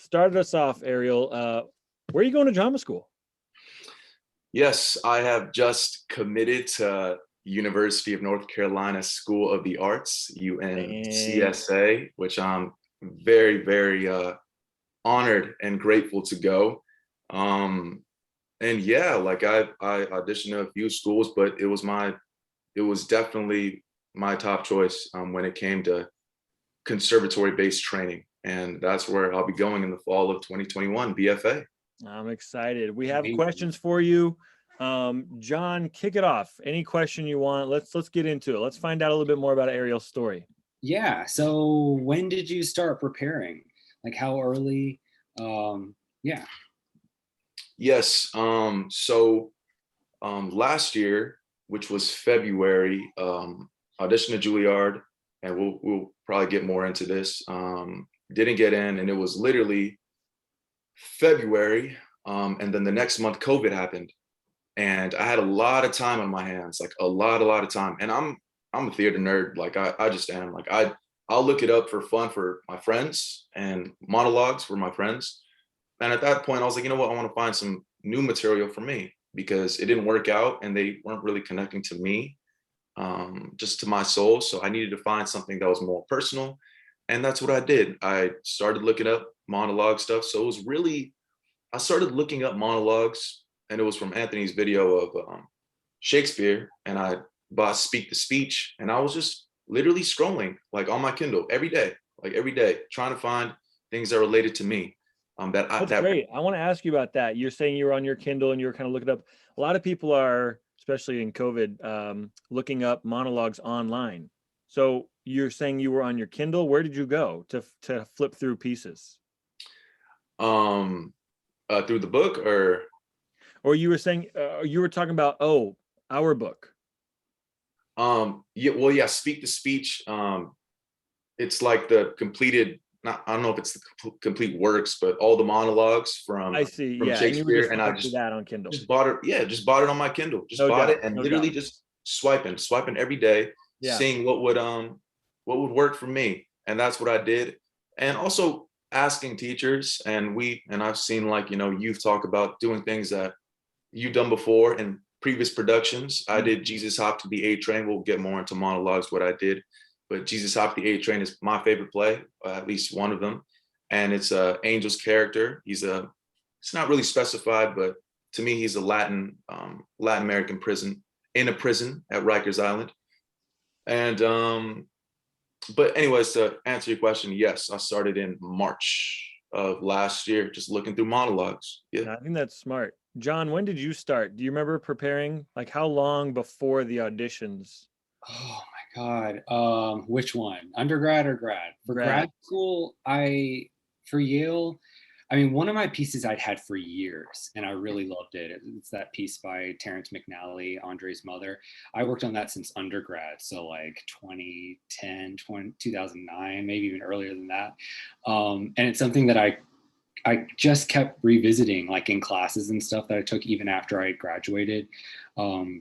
start us off, Ariel. Where are you going to drama school? Yes, I have just committed to University of North Carolina School of the Arts, Dang. UNCSA, which I'm very honored and grateful to go. Um, and yeah, like I auditioned at a few schools, but it was definitely my top choice when it came to conservatory-based training, and that's where I'll be going in the fall of 2021, BFA. I'm excited. We have Amazing. questions for you. John, kick it off. Any question you want? Let's get into it. Let's find out a little bit more about Ariel's story. Yeah. So when did you start preparing? Like how early? Yeah. Yes. Last year, which was February, auditioned to Juilliard, and we'll probably get more into this. Didn't get in, and it was literally February, and then the next month COVID happened, and I had a lot of time on my hands, like a lot of time. And I'm a theater nerd, like I just am. Like I'll look it up for fun for my friends and monologues for my friends. And at that point, I was like, you know what, I want to find some new material for me because it didn't work out and they weren't really connecting to me, just to my soul. So I needed to find something that was more personal. And that's what I did. I started looking up monologue stuff. So it was really, I started looking up monologues, and it was from Anthony's video of Shakespeare. And I bought Speak the Speech. And I was just literally scrolling like on my Kindle every day, trying to find things that related to me. That's great. I want to ask you about that. You're saying you were on your Kindle and you were kind of looking up. A lot of people are, especially in COVID, looking up monologues online. So you're saying you were on your Kindle. Where did you go to flip through pieces? Through the book, or you were saying you were talking about our book. Yeah, Speak the Speech. It's like the completed, not, I don't know if it's the complete works, but all the monologues from I see. from Yeah, Shakespeare. and I just that on Kindle. Just bought it. Yeah, just bought it on my Kindle. Just bought it and literally just swiping every day, seeing what would work for me. And that's what I did. And also asking teachers, and I've seen, like, youth talk about doing things that you've done before in previous productions. I did Jesus Hop to the A Train. We'll get more into monologues, what I did. But Jesus Hop the A Train is my favorite play, at least one of them. And it's Angel's character. It's not really specified, but to me, he's a Latin American in a prison at Rikers Island. And but anyways, to answer your question, yes, I started in March of last year, just looking through monologues. Yeah. I think that's smart. John, when did you start? Do you remember preparing? Like how long before the auditions? Oh my God. Which one? Undergrad or grad? For grad school, for Yale, I mean, one of my pieces I'd had for years and I really loved it. It's that piece by Terrence McNally, Andre's Mother. I worked on that since undergrad. So like 2010, 2009, maybe even earlier than that. And it's something that I just kept revisiting, like in classes and stuff that I took even after I graduated from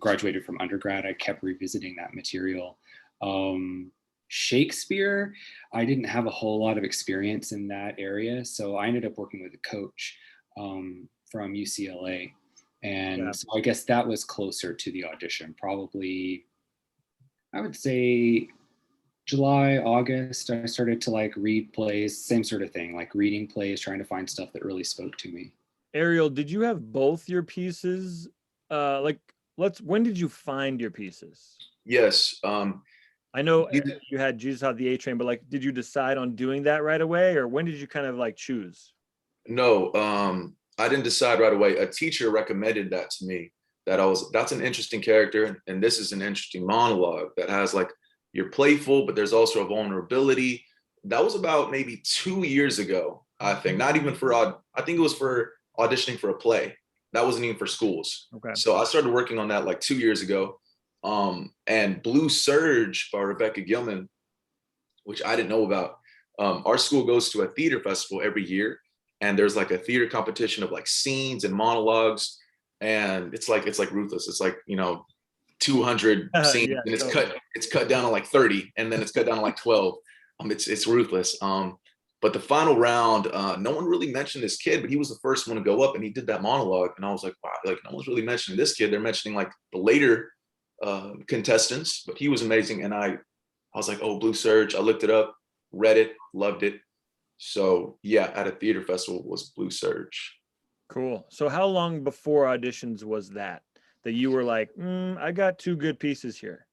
undergrad. I kept revisiting that material. Shakespeare, I didn't have a whole lot of experience in that area, so I ended up working with a coach from UCLA, and so I guess that was closer to the audition. Probably, I would say July, August, I started to like read plays, same sort of thing, like reading plays, trying to find stuff that really spoke to me. Ariel, did you have both your pieces? When did you find your pieces? Yes. I know you had Jesus on the A Train, but like, did you decide on doing that right away, or when did you kind of like choose? No, I didn't decide right away. A teacher recommended that to me. That's an interesting character, and this is an interesting monologue that has, like, you're playful, but there's also a vulnerability. That was about maybe 2 years ago, I think. Not even I think it was for auditioning for a play. That wasn't even for schools. Okay. So I started working on that like 2 years ago. And Blue Surge by Rebecca Gilman, which I didn't know about. Our school goes to a theater festival every year, and there's like a theater competition of like scenes and monologues, and it's like Ruthless. It's like 200 scenes, and it's cut down to like 30, and then it's cut down to like 12. It's Ruthless. But the final round, no one really mentioned this kid, but he was the first one to go up and he did that monologue. And I was like, wow, like no one's really mentioning this kid. They're mentioning like the later contestants, but he was amazing. And I was like, oh, Blue Surge. I looked it up, read it, loved it. So yeah, at a theater festival was Blue Surge. Cool. So how long before auditions was that you were like, I got two good pieces here?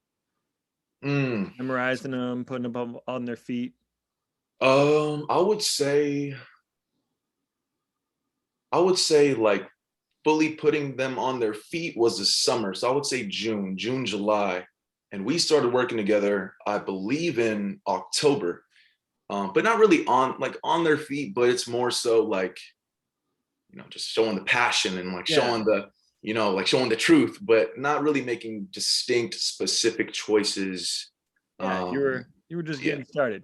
Memorizing them, putting them on their feet. I would say like fully putting them on their feet was the summer. So I would say June, July. And we started working together, I believe in October. But not really on their feet, but it's more so like, just showing the passion and like showing the, like showing the truth, but not really making distinct specific choices. Yeah, you were just getting started.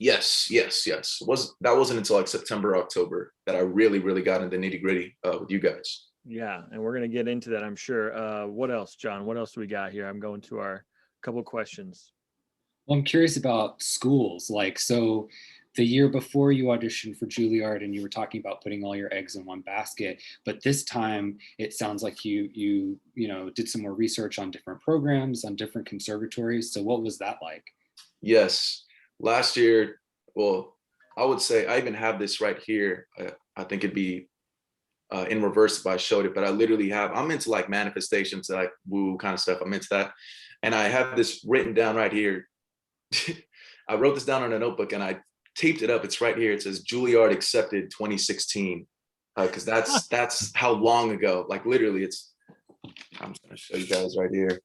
Yes. That wasn't until like September, October that I really, really got into nitty gritty with you guys. Yeah, and we're gonna get into that, I'm sure. What else, John? What else do we got here? I'm going to our couple questions. Well, I'm curious about schools. Like, so the year before you auditioned for Juilliard and you were talking about putting all your eggs in one basket, but this time it sounds like you did some more research on different programs, on different conservatories. So what was that like? Yes. Last year, well, I would say I even have this right here. I think it'd be in reverse if I showed it, but I'm into like manifestations, like woo kind of stuff. I'm into that. And I have this written down right here. I wrote this down on a notebook and I taped it up. It's right here. It says Juilliard accepted 2016. Because that's how long ago, like literally I'm just gonna show you guys right here.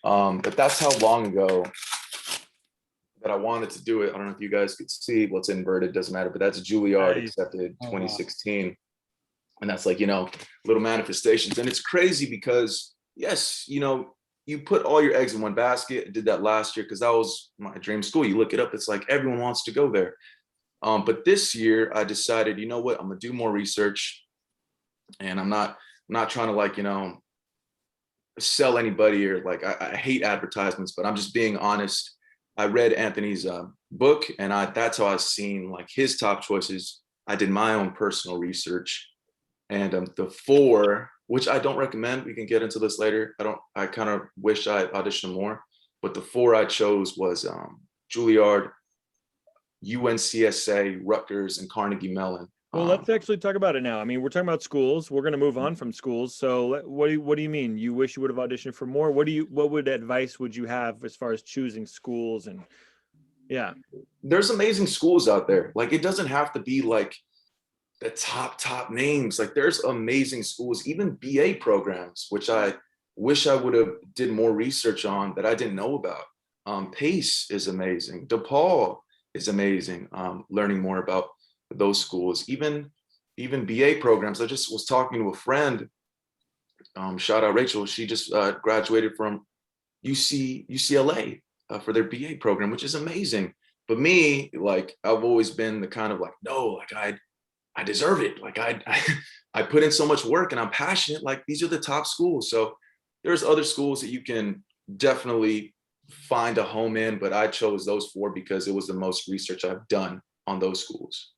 But that's how long ago that I wanted to do it. I don't know if you guys could see what's inverted, doesn't matter, but that's Juilliard accepted 2016. And that's like, little manifestations. And it's crazy because yes, you put all your eggs in one basket. I did that last year because that was my dream school. You look it up, it's like everyone wants to go there. But this year I decided, you know what, I'm gonna do more research, and I'm not trying to like, sell anybody or like I hate advertisements, but I'm just being honest. I read Anthony's book, and that's how I've seen like his top choices. I did my own personal research, and the four, which I don't recommend, we can get into this later. I kind of wish I auditioned more, but the four I chose was Juilliard, UNCSA, Rutgers, and Carnegie Mellon. Well, let's actually talk about it now. I mean, we're talking about schools. We're going to move on from schools. So what do you mean? You wish you would have auditioned for more? What advice would you have as far as choosing schools? And yeah, there's amazing schools out there. Like it doesn't have to be like the top names. Like there's amazing schools, even BA programs, which I wish I would have did more research on that I didn't know about. Pace is amazing. DePaul is amazing. Learning more about those schools, even BA programs. I just was talking to a friend, shout out Rachel. She just graduated from UCLA for their BA program, which is amazing. But me, like I've always been the kind of like, no, like I deserve it. Like I put in so much work and I'm passionate. Like these are the top schools. So there's other schools that you can definitely find a home in, but I chose those four because it was the most research I've done on those schools.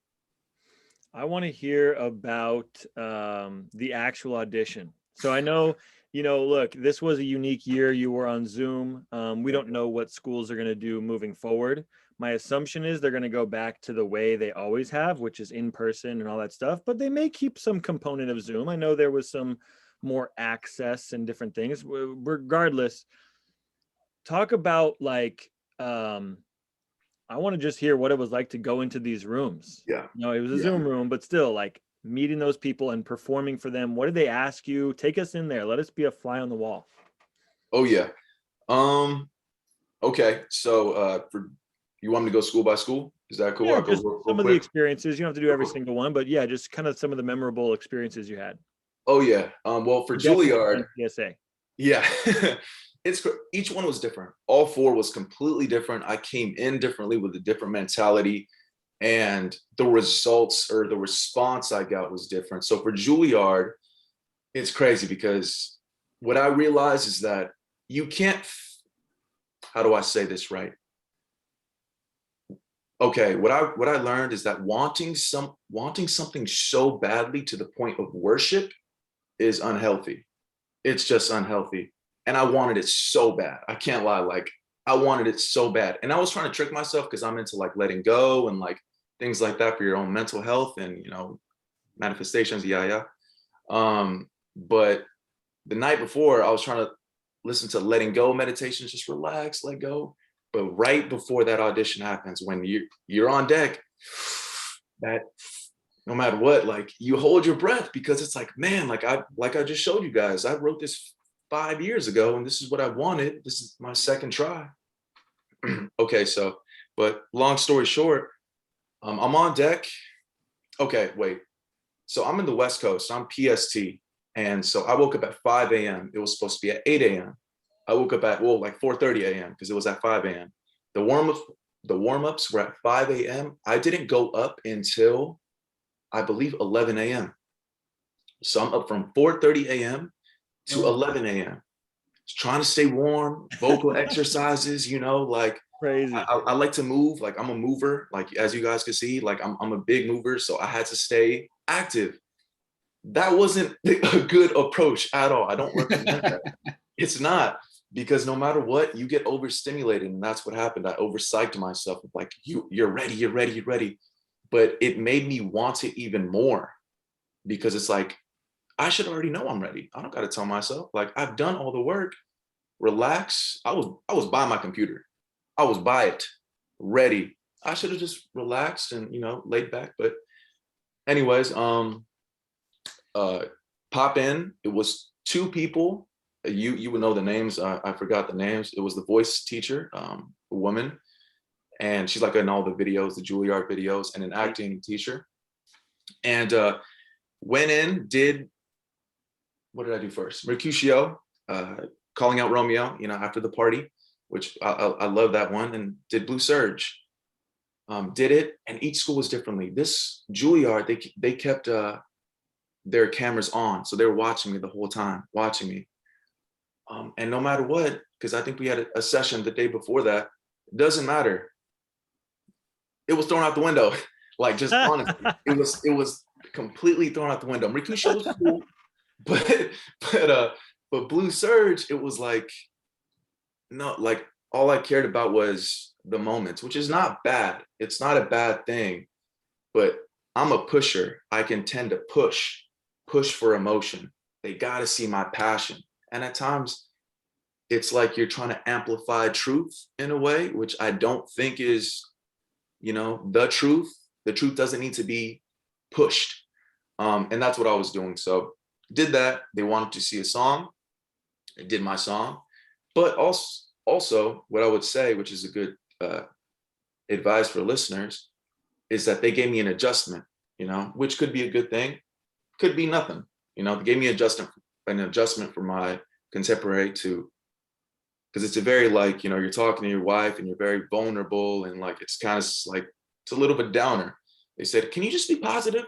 I want to hear about the actual audition. So I know, look, this was a unique year. You were on Zoom. We don't know what schools are going to do moving forward. My assumption is they're going to go back to the way they always have, which is in person and all that stuff, but they may keep some component of Zoom. I know there was some more access and different things. Regardless, talk about like, I want to just hear what it was like to go into these rooms. Yeah. It was a Zoom room, but still like meeting those people and performing for them. What did they ask you? Take us in there. Let us be a fly on the wall. Oh yeah. Okay. So you want me to go school by school? Is that cool? Yeah, just some of the experiences. You don't have to do every single one, but yeah, just kind of some of the memorable experiences you had. Oh yeah. Well, for Juilliard, PSA. Yeah. Each one was different. All four was completely different. I came in differently with a different mentality, and the results or the response I got was different. So for Juilliard, it's crazy because what I realized is that you can't, how do I say this right? Okay, what I learned is that wanting something so badly to the point of worship is unhealthy. It's just unhealthy. And I wanted it so bad. I can't lie. Like, I wanted it so bad. And I was trying to trick myself because I'm into like letting go and like things like that for your own mental health and, you know, manifestations. Yeah, yeah. But the night before, I was trying to listen to letting go meditations, just relax, let go. But right before that audition happens, when you're on deck, that no matter what, like you hold your breath because it's like, man, like I just showed you guys, I wrote this 5 years ago and this is what I wanted. This is my second try. Okay, so, but long story short, I'm on deck. Okay, wait. So I'm in the West Coast, I'm PST. And so I woke up at 5 a.m. It was supposed to be at 8 a.m. I woke up at, well, like 4:30 a.m. because it was at 5 a.m. The warm-ups were at 5 a.m. I didn't go up until I believe 11 a.m. So I'm up from 4:30 a.m. to 11 a.m. Trying to stay warm, vocal exercises, you know, like Crazy. I like to move, like I'm a mover, like as you guys can see, like I'm a big mover. So I had to stay active. That wasn't a good approach at all. I don't recommend that. It's not, because no matter what, you get overstimulated. And that's what happened. I overpsyched myself with like, you're ready, you're ready, you're ready. But it made me want it even more because it's like, I should already know I'm ready. I don't got to tell myself, like I've done all the work, relax. I was by my computer. I was by it, ready. I should have just relaxed and, you know, laid back. But anyways, pop in. It was two people. You would know the names. I forgot the names. It was the voice teacher, a woman, and she's like in all the videos, the Juilliard videos, and an acting teacher. And went in, did, what did I do first? Mercutio, calling out Romeo, you know, after the party, which I love that one, and did Blue Surge. Did it, and each school was differently. This Juilliard, they kept their cameras on, so they were watching me the whole time, watching me. And no matter what, because I think we had a session the day before that, it doesn't matter. It was thrown out the window. Like, just honestly, it was completely thrown out the window. Mercutio was cool, but but Blue Surge, it was like, no, like all I cared about was the moments, which is not bad. It's not a bad thing, but I'm a pusher. I can tend to push for emotion. They got to see my passion. And at times it's like you're trying to amplify truth in a way, which I don't think is, you know, the truth. The truth doesn't need to be pushed. And that's what I was doing. So did that. They wanted to see a song. I did my song. But also what I would say, which is a good advice for listeners, is that they gave me an adjustment, you know, which could be a good thing, could be nothing. You know, they gave me an adjustment for my contemporary to, because it's a very, like, you know, you're talking to your wife and you're very vulnerable and like, it's kind of like, it's a little bit downer. They said, can you just be positive?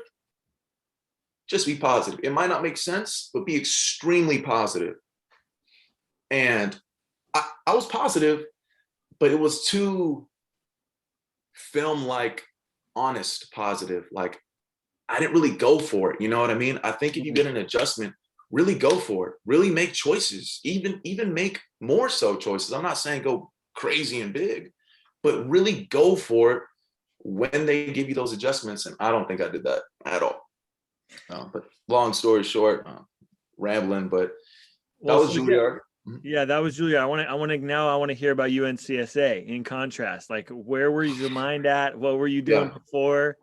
Just be positive. It might not make sense, but be extremely positive. And I was positive, but it was too film-like, honest positive. Like, I didn't really go for it. You know what I mean? I think if you get an adjustment, really go for it. Really make choices. Even make more so choices. I'm not saying go crazy and big, but really go for it when they give you those adjustments. And I don't think I did that at all. But long story short, rambling, but that was Juilliard. Yeah, that was Julia. I want to hear about UNCSA in contrast. Like, where was your mind at? What were you doing before?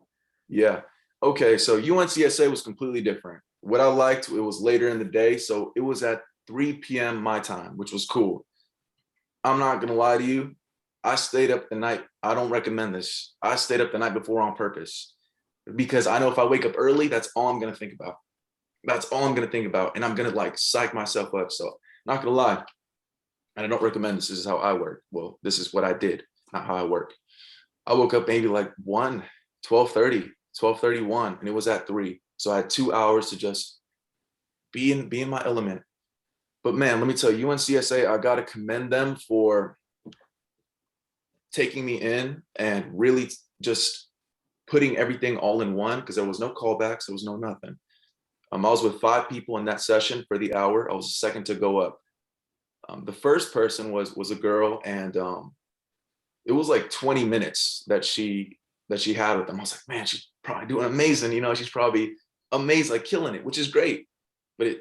Yeah. Okay. So UNCSA was completely different. What I liked, it was later in the day. So it was at 3 p.m. my time, which was cool. I'm not going to lie to you. I stayed up the night. I don't recommend this. I stayed up the night before on purpose because I know if I wake up early, that's all I'm going to think about. That's all I'm going to think about. And I'm going to like psych myself up. So not going to lie. And I don't recommend this. This is how I work. Well, this is what I did, not how I work. I woke up maybe like 12:31, and it was at 3. So I had 2 hours to just be in my element. But man, let me tell you, UNCSA, I got to commend them for taking me in and really just putting everything all in one, because there was no callbacks, there was no nothing. I was with 5 people in that session for the hour. I was the second to go up. The first person was a girl, and it was like 20 minutes that she had with them. I was like, man, she's probably doing amazing. You know, she's probably amazing, like killing it, which is great. But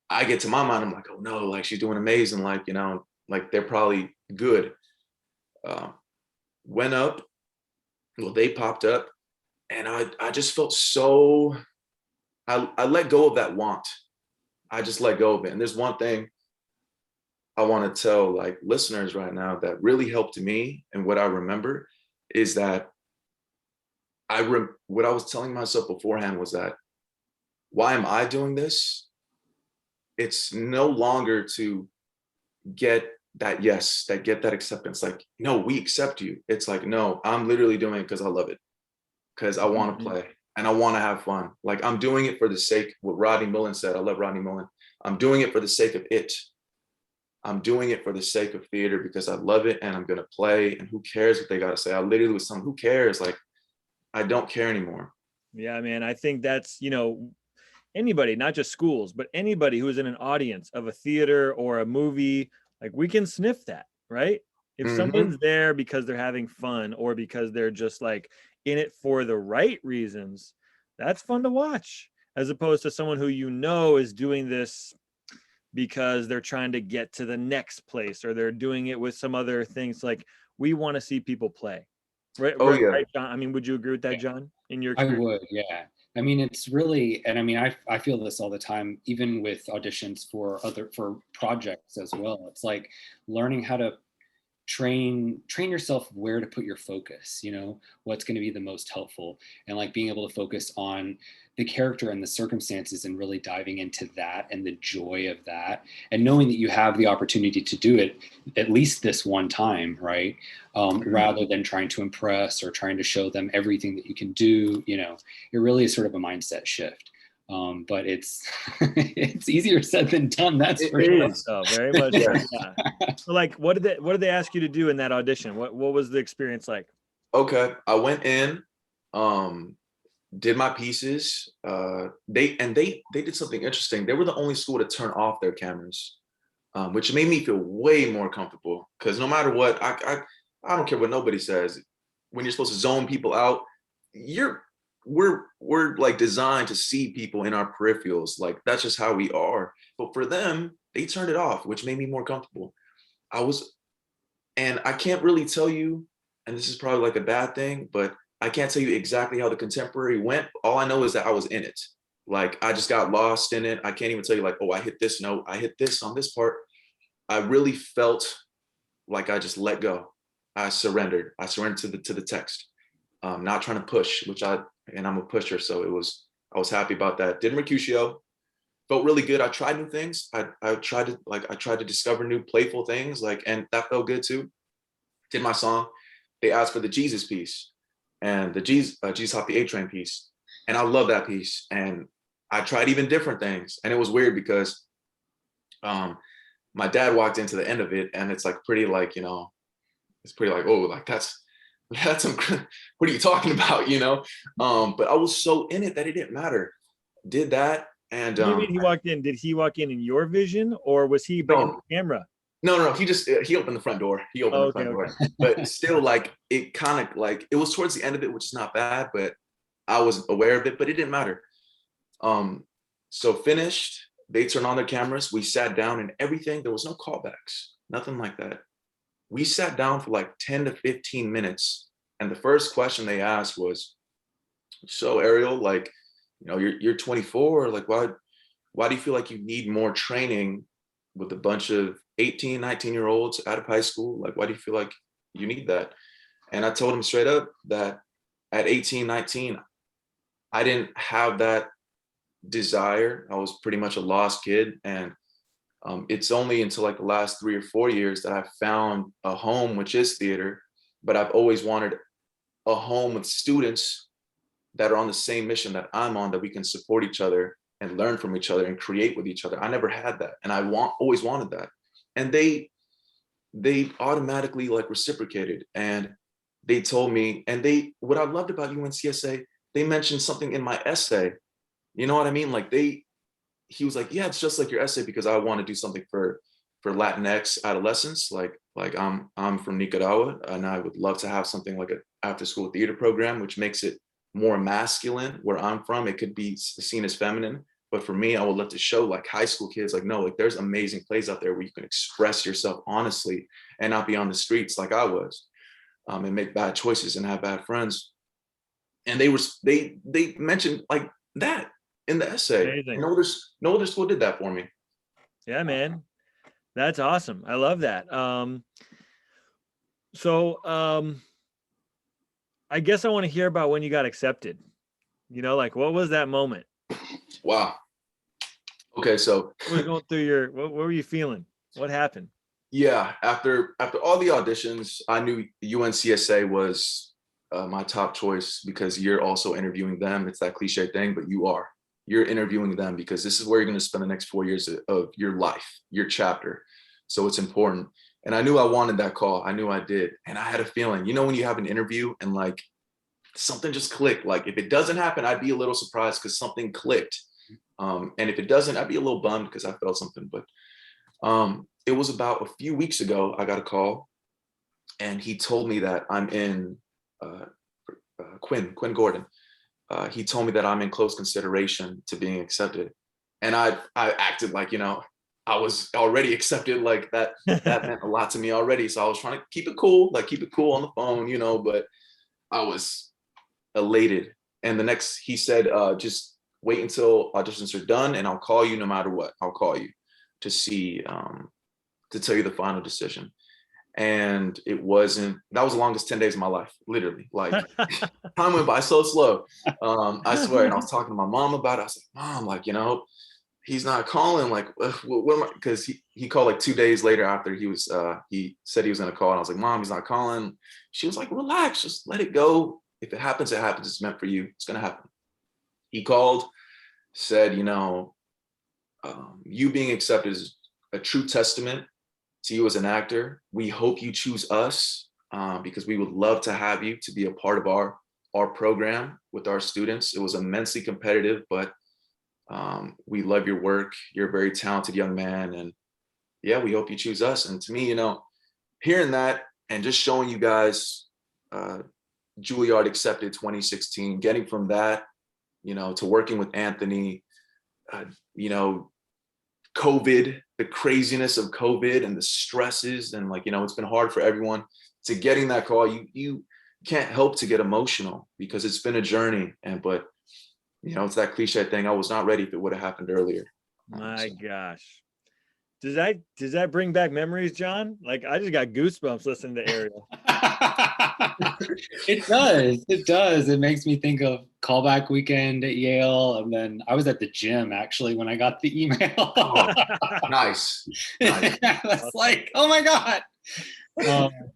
I get to my mind, I'm like, oh no, like she's doing amazing. Like, you know, like they're probably good. Went up, well, they popped up, and I just felt so, I let go of that want. I just let go of it. And there's one thing I want to tell like listeners right now that really helped me, and what I remember is that what I was telling myself beforehand was that, why am I doing this? It's no longer to get that yes, get that acceptance. Like, no, we accept you. It's like, no, I'm literally doing it because I love it, because I want to play and I want to have fun. Like, I'm doing it for the sake, what Rodney Mullen said. I love Rodney Mullen. I'm doing it for the sake of it. I'm doing it for the sake of theater because I love it and I'm going to play. And who cares what they got to say? I literally was someone, who cares? Like, I don't care anymore. Yeah, man. I think that's, you know, anybody, not just schools, but anybody who's in an audience of a theater or a movie, like we can sniff that, right? If someone's there because they're having fun or because they're just like in it for the right reasons, that's fun to watch, as opposed to someone who you know is doing this because they're trying to get to the next place or they're doing it with some other things. Like, we want to see people play. Right, Oh yeah. right, John? I mean, would you agree with that, John, in your I experience? would, yeah. I mean, it's really, and I mean, I feel this all the time, even with auditions for projects as well. It's like learning how to train yourself where to put your focus, you know, what's going to be the most helpful, and like being able to focus on the character and the circumstances and really diving into that and the joy of that, and knowing that you have the opportunity to do it at least this one time, right? Rather than trying to impress or trying to show them everything that you can do. You know, it really is sort of a mindset shift. But it's it's easier said than done, that's It for sure. is. Oh, very much. Yes. Yeah. So like, what did they ask you to do in that audition? What was the experience like? Okay. I went in, did my pieces. They did something interesting. They were the only school to turn off their cameras, which made me feel way more comfortable. Because no matter what, I don't care what nobody says. When you're supposed to zone people out, we're like designed to see people in our peripherals. Like, that's just how we are. But for them, they turned it off, which made me more comfortable. And I can't really tell you, and this is probably like a bad thing, but I can't tell you exactly how the contemporary went. All I know is that I was in it. Like, I just got lost in it. I can't even tell you like, oh, I hit this note, I hit this on this part. I really felt like I just let go. I surrendered to the text. Not trying to push, and I'm a pusher. So I was happy about that. Did Mercutio, felt really good. I tried new things. I tried to discover new playful things, like, and that felt good too. Did my song. They asked for the Jesus piece and the Jesus Hop the A Train piece. And I love that piece. And I tried even different things. And it was weird because my dad walked into the end of it, and it's like pretty like, you know, it's pretty like, oh, like that's some, what are you talking about, you know? But I was so in it that it didn't matter. Did that. And What do you mean he walked in? Did he walk in your vision, or was he in the camera? No. He opened the front door. He opened the front door. But still, like, it kind of like, it was towards the end of it, which is not bad, but I was aware of it, but it didn't matter. So finished, they turned on their cameras. We sat down and everything. There was no callbacks, nothing like that. We sat down for like 10 to 15 minutes. And the first question they asked was, so Ariel, like, you know, you're 24, like, why do you feel like you need more training with a bunch of 18, 19-year-olds out of high school? Like, why do you feel like you need that? And I told him straight up that at 18, 19, I didn't have that desire. I was pretty much a lost kid. And it's only until like the last 3 or 4 years that I've found a home, which is theater. But I've always wanted a home with students that are on the same mission that I'm on, that we can support each other and learn from each other and create with each other. I never had that. And I always wanted that. And they automatically like reciprocated. And they told me, and what I loved about UNCSA, they mentioned something in my essay. You know what I mean? Like he was like, yeah, it's just like your essay, because I want to do something for Latinx adolescents. Like I'm from Nicaragua, and I would love to have something like an after school theater program, which makes it more masculine. Where I'm from, it could be seen as feminine. But for me, I would love to show like high school kids, like, no, like there's amazing plays out there where you can express yourself honestly and not be on the streets like I was, and make bad choices and have bad friends. And they mentioned like that in the essay. Amazing. No other school did that for me. Yeah, man. That's awesome. I love that. So I guess I want to hear about when you got accepted. You know, like what was that moment? Wow. Okay, so What was going through your, what were you feeling? What happened? yeah, after all the auditions, I knew UNCSA was my top choice, because you're also interviewing them. It's that cliche thing, but you're interviewing them because this is where you're going to spend the next 4 years of your life, your chapter. So it's important. And I knew I wanted that call. I knew I did. And I had a feeling, you know, when you have an interview and like something just clicked, like if it doesn't happen, I'd be a little surprised because something clicked. And if it doesn't, I'd be a little bummed because I felt something. But it was about a few weeks ago, I got a call, and he told me that I'm in Quinn Gordon. He told me that I'm in close consideration to being accepted. And I acted like, you know, I was already accepted, like that meant a lot to me already. So I was trying to keep it cool on the phone, you know, but I was elated. And he said, just wait until auditions are done and I'll call you no matter what. I'll call you to see, to tell you the final decision. And that was the longest 10 days of my life, literally. Like time went by so slow. I swear. And I was talking to my mom about it. I was like, Mom, like, you know, he's not calling. Like, what am I? Because he called like 2 days later after he said he was gonna call. And I was like, Mom, he's not calling. She was like, relax, just let it go. If it happens, it happens. It's meant for you. It's gonna happen. He called, said, you know, you being accepted is a true testament to you as an actor. We hope you choose us because we would love to have you to be a part of our program with our students. It was immensely competitive, but we love your work. You're a very talented young man. And yeah, we hope you choose us. And to me, you know, hearing that and just showing you guys Juilliard accepted 2016, getting from that, you know, to working with Anthony, you know, COVID, the craziness of COVID and the stresses, and like, you know, it's been hard for everyone. To getting that call, you can't help to get emotional because it's been a journey. But you know, it's that cliche thing. I was not ready if it would have happened earlier. My gosh. Does that bring back memories, John? Like I just got goosebumps listening to Ariel. It does. It does. It makes me think of callback weekend at Yale. And then I was at the gym actually when I got the email. Oh, nice. That's like, oh my God.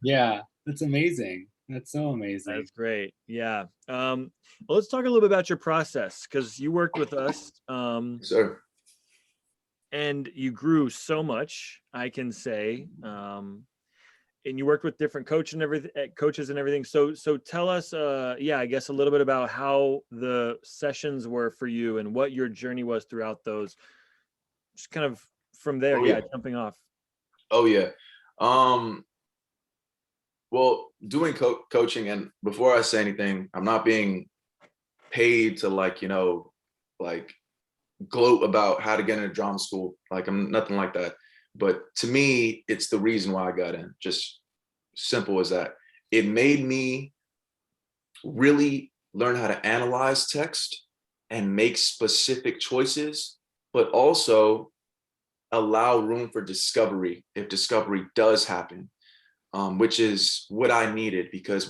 Yeah, that's amazing. That's so amazing. That's great. Yeah. Well, let's talk a little bit about your process, because you worked with us. Sir. And you grew so much, I can say. And you worked with different coaches and everything. So tell us, yeah, I guess a little bit about how the sessions were for you and what your journey was throughout those. Just kind of from there, jumping off. Oh yeah. Well, doing coaching, and before I say anything, I'm not being paid to like, you know, like gloat about how to get into drama school. Like I'm nothing like that. But to me, it's the reason why I got in. Just simple as that. It made me really learn how to analyze text and make specific choices, but also allow room for discovery if discovery does happen, which is what I needed. Because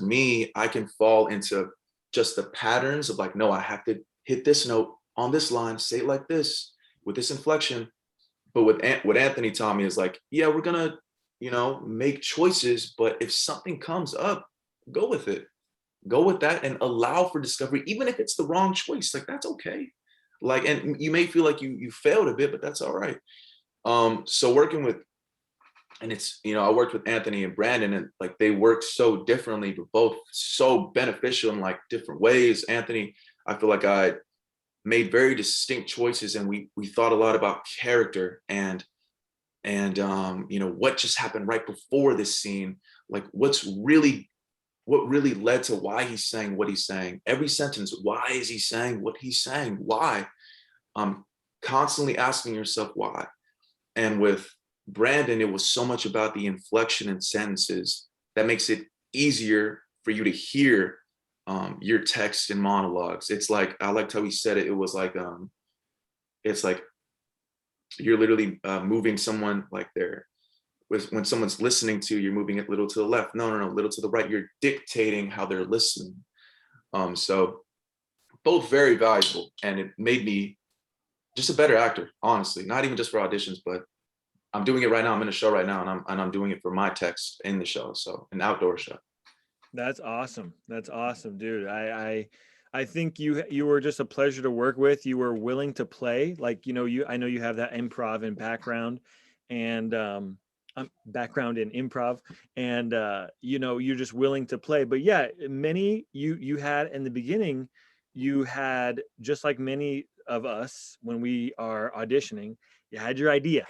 I can fall into just the patterns of like, no, I have to hit this note on this line, say it like this with this inflection. But what Anthony taught me is like, yeah, we're gonna, you know, make choices, but if something comes up, go with it. Go with that and allow for discovery, even if it's the wrong choice. Like that's okay. Like, and you may feel like you failed a bit, but that's all right. So working with and it's, you know, I worked with Anthony and Brandon, and like they work so differently, but both so beneficial in like different ways. Anthony, I feel like I made very distinct choices, and we thought a lot about character and you know, what just happened right before this scene, like what really led to why he's saying what he's saying. Every sentence, why is he saying what he's saying? Why? Constantly asking yourself why. And with Brandon, it was so much about the inflection in sentences that makes it easier for you to hear your text and monologues. It's like, I liked how he said it. It was like, it's like you're literally moving someone like they're, when someone's listening to you, you're moving it little to the left. No, little to the right. You're dictating how they're listening. So both very valuable, and it made me just a better actor, honestly. Not even just for auditions, but I'm doing it right now. I'm in a show right now, and I'm doing it for my text in the show. So an outdoor show. That's awesome. That's awesome, dude. I think you were just a pleasure to work with. You were willing to play. Like, you know, I know you have that improv and background, and background in improv, and you know, you're just willing to play. But yeah, many you had in the beginning, you had, just like many of us when we are auditioning, you had your idea.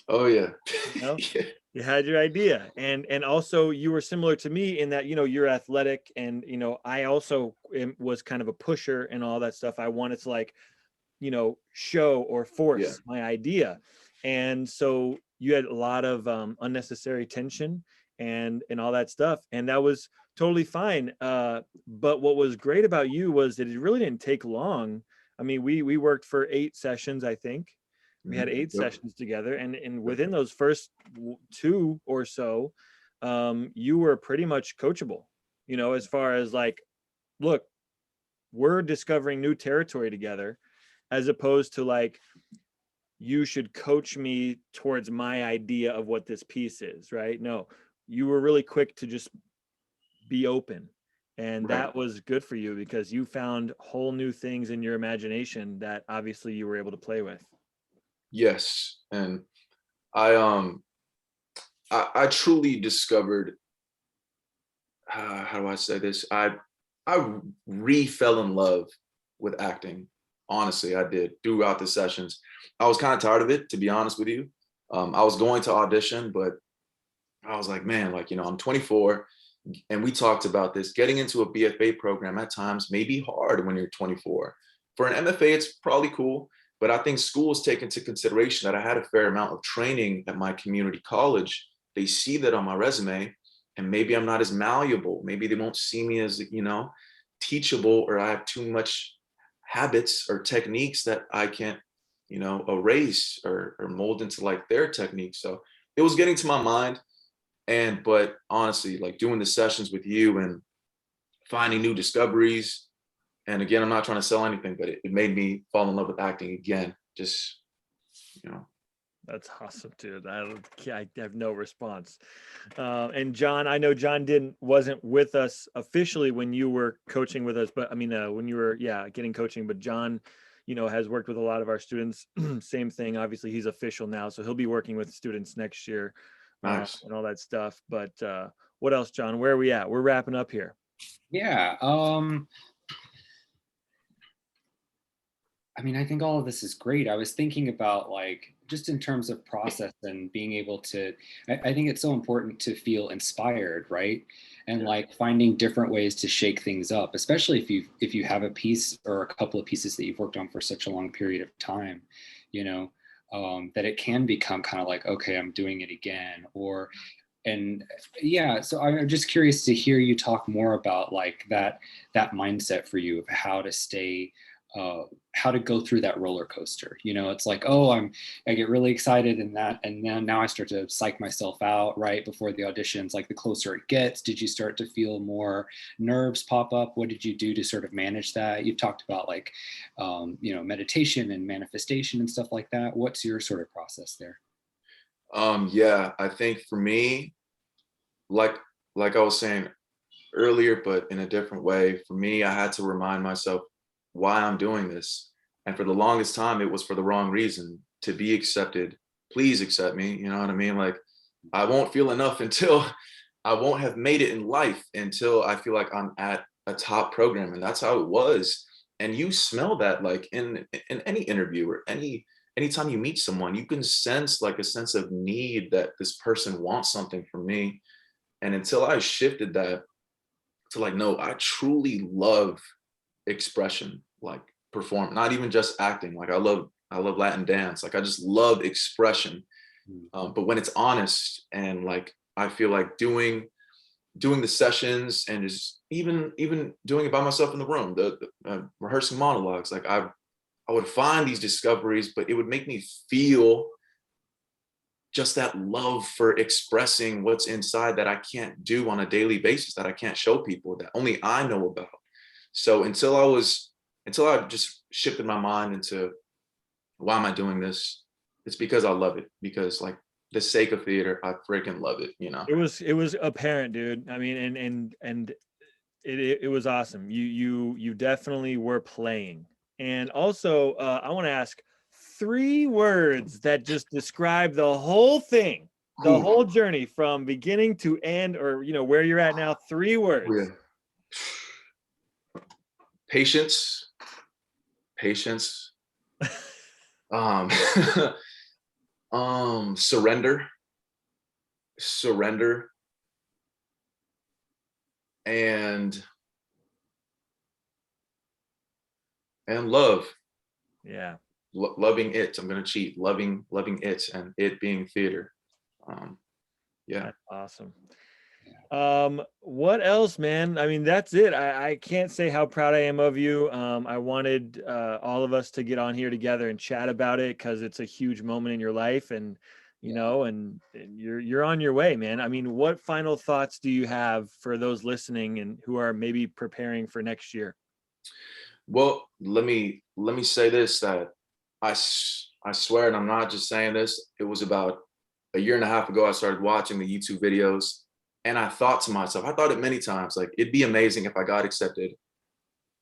Oh yeah. You know, Yeah. you had your idea, and also you were similar to me in that, you know, you're athletic, and you know, I also was kind of a pusher and all that stuff. I wanted to, like, you know, show or Yeah. force my idea, and so you had a lot of unnecessary tension and all that stuff, and that was totally fine. But what was great about you was that it really didn't take long. I mean, we worked for 8 sessions, I think. We had 8 sessions together, and Yep. within those first two or so, you were pretty much coachable, you know, as far as like, look, we're discovering new territory together, as opposed to like, you should coach me towards my idea of what this piece is, right? No, you were really quick to just be open. And Right. that was good for you because you found whole new things in your imagination that obviously you were able to play with. Yes. And I I truly discovered, how do I say this? I fell in love with acting. Honestly, I did throughout the sessions. I was kind of tired of it, to be honest with you. I was going to audition, but I was like, man, like, you know, I'm 24, and we talked about this. Getting into a BFA program at times may be hard when you're 24. For an MFA, it's probably cool, but I think schools take into consideration that I had a fair amount of training at my community college. They see that on my resume, and maybe I'm not as malleable. Maybe they won't see me as, you know, teachable, or I have too much habits or techniques that I can't, you know, erase or mold into like their techniques. So it was getting to my mind. And but honestly, like doing the sessions with you and finding new discoveries, and again, I'm not trying to sell anything, but it made me fall in love with acting again. Just, you know. That's awesome, dude. I have no response. And John, I know John wasn't with us officially when you were coaching with us, but I mean, when you were, yeah, getting coaching, but John, you know, has worked with a lot of our students. Same thing. Obviously, he's official now, so he'll be working with students next year, Nice. and all that stuff. But what else, John? Where are we at? We're wrapping up here. Yeah. I mean, I think all of this is great. I was thinking about like just in terms of process and being able to, I think it's so important to feel inspired, right? And Yeah. like finding different ways to shake things up, especially if you have a piece or a couple of pieces that you've worked on for such a long period of time, you know, that it can become kind of like, okay, I'm doing it again. Or and yeah, so I'm just curious to hear you talk more about like that mindset for you of how to stay how to go through that roller coaster. You know, it's like, oh, I get really excited and that, and then now I start to psych myself out right before the auditions. Like the closer it gets, did you start to feel more nerves pop up? What did you do to sort of manage that? You've talked about like you know, meditation and manifestation and stuff like that. What's your sort of process there? Yeah, I think for me, like like I was saying earlier, but in a different way, for me, I had to remind myself why I'm doing this. And for the longest time, it was for the wrong reason, to be accepted. Please accept me. You know what I mean? Like I won't feel enough until I won't have made it in life until I feel like I'm at a top program. And that's how it was. And you smell that like in any interview or anytime you meet someone, you can sense like a sense of need that this person wants something from me. And until I shifted that to like, no, I truly love expression, like perform, not even just acting. Like I love Latin dance. Like I just love expression. But when it's honest and like I feel like doing the sessions and just even doing it by myself in the room, the rehearsing monologues, like I would find these discoveries, but it would make me feel just that love for expressing what's inside that I can't do on a daily basis, that I can't show people, that only I know about. So until I just shifted my mind into why am I doing this? It's because I love it. Because like the sake of theater, I freaking love it, you know? It was apparent, dude. I mean, and it was awesome. You definitely were playing. And also, I want to ask 3 words that just describe the whole thing, the Ooh, whole journey from beginning to end, or where you're at now. 3 words. yeah. Patience, patience, um, surrender, surrender, and love. Yeah, Loving it. I'm gonna cheat. Loving it, and it being theater. Um, yeah. that's awesome. What else, man? I mean, that's it. I can't say how proud I am of you. I wanted all of us to get on here together and chat about it because it's a huge moment in your life, and and you're on your way, man. I mean, what final thoughts do you have for those listening and who are maybe preparing for next year? Well, let me say this, that I swear, and I'm not just saying this. It was about a year and a half ago. I started watching the YouTube videos, and I thought to myself, I thought it many times, like it'd be amazing if I got accepted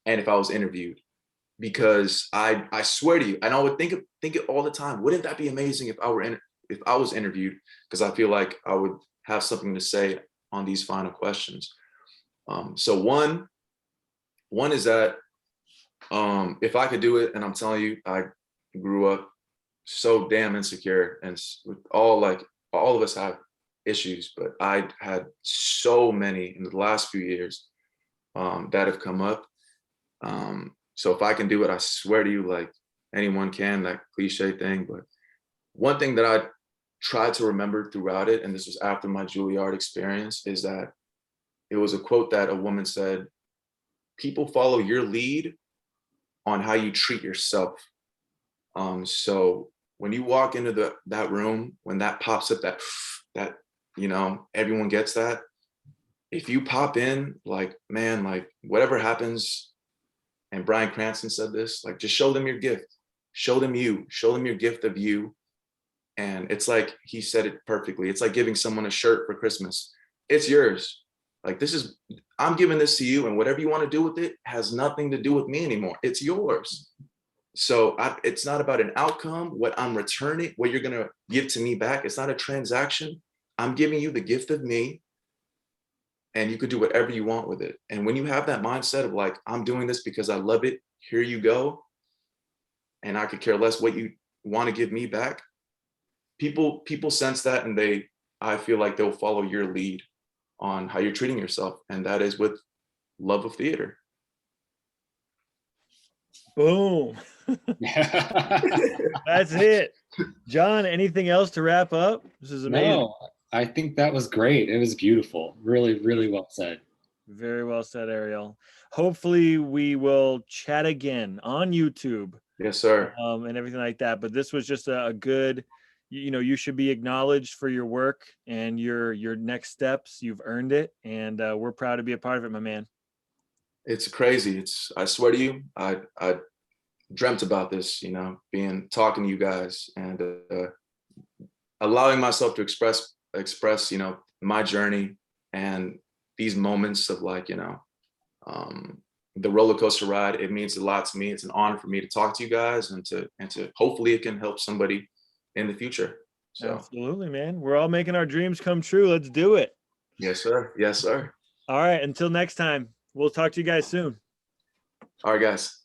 and if I was interviewed, because I swear to you, and I would think it all the time. Wouldn't that be amazing if if I was interviewed? Because I feel like I would have something to say on these final questions. So one is that if I could do it, and I'm telling you, I grew up so damn insecure, and with all of us have issues, but I had so many in the last few years that have come up. So if I can do it, I swear to you, like anyone can, that cliche thing. But one thing that I tried to remember throughout it, and this was after my Juilliard experience, is that it was a quote that a woman said, people follow your lead on how you treat yourself. So when you walk into that room, when that pops up, that everyone gets that. If you pop in, like, man, like whatever happens, and Bryan Cranston said this, like just show them your gift, show them your gift of you. And it's like he said it perfectly. It's like giving someone a shirt for Christmas. It's yours. Like I'm giving this to you, and whatever you want to do with it has nothing to do with me anymore. It's yours. So it's not about an outcome, what I'm returning, what you're going to give to me back. It's not a transaction. I'm giving you the gift of me, and you could do whatever you want with it. And when you have that mindset of like, I'm doing this because I love it, here you go, and I could care less what you want to give me back, people sense that, and I feel like they'll follow your lead on how you're treating yourself. And that is with love of theater. Boom. That's it. John, anything else to wrap up? This is amazing. No, I think that was great. It was beautiful. Really, really well said. Very well said, Ariel. Hopefully we will chat again on YouTube. Yes, sir. And everything like that. But this was just a good, you should be acknowledged for your work and your next steps. You've earned it, and we're proud to be a part of it, my man. It's crazy. I swear to you, I dreamt about this, talking to you guys, and allowing myself to express, my journey and these moments of like, the roller coaster ride. It means a lot to me. It's an honor for me to talk to you guys, and to hopefully it can help somebody in the future. So Absolutely, man. We're all making our dreams come true. Let's do it. yes, sir. Yes, sir. All right. Until next time, we'll talk to you guys soon. All right, guys.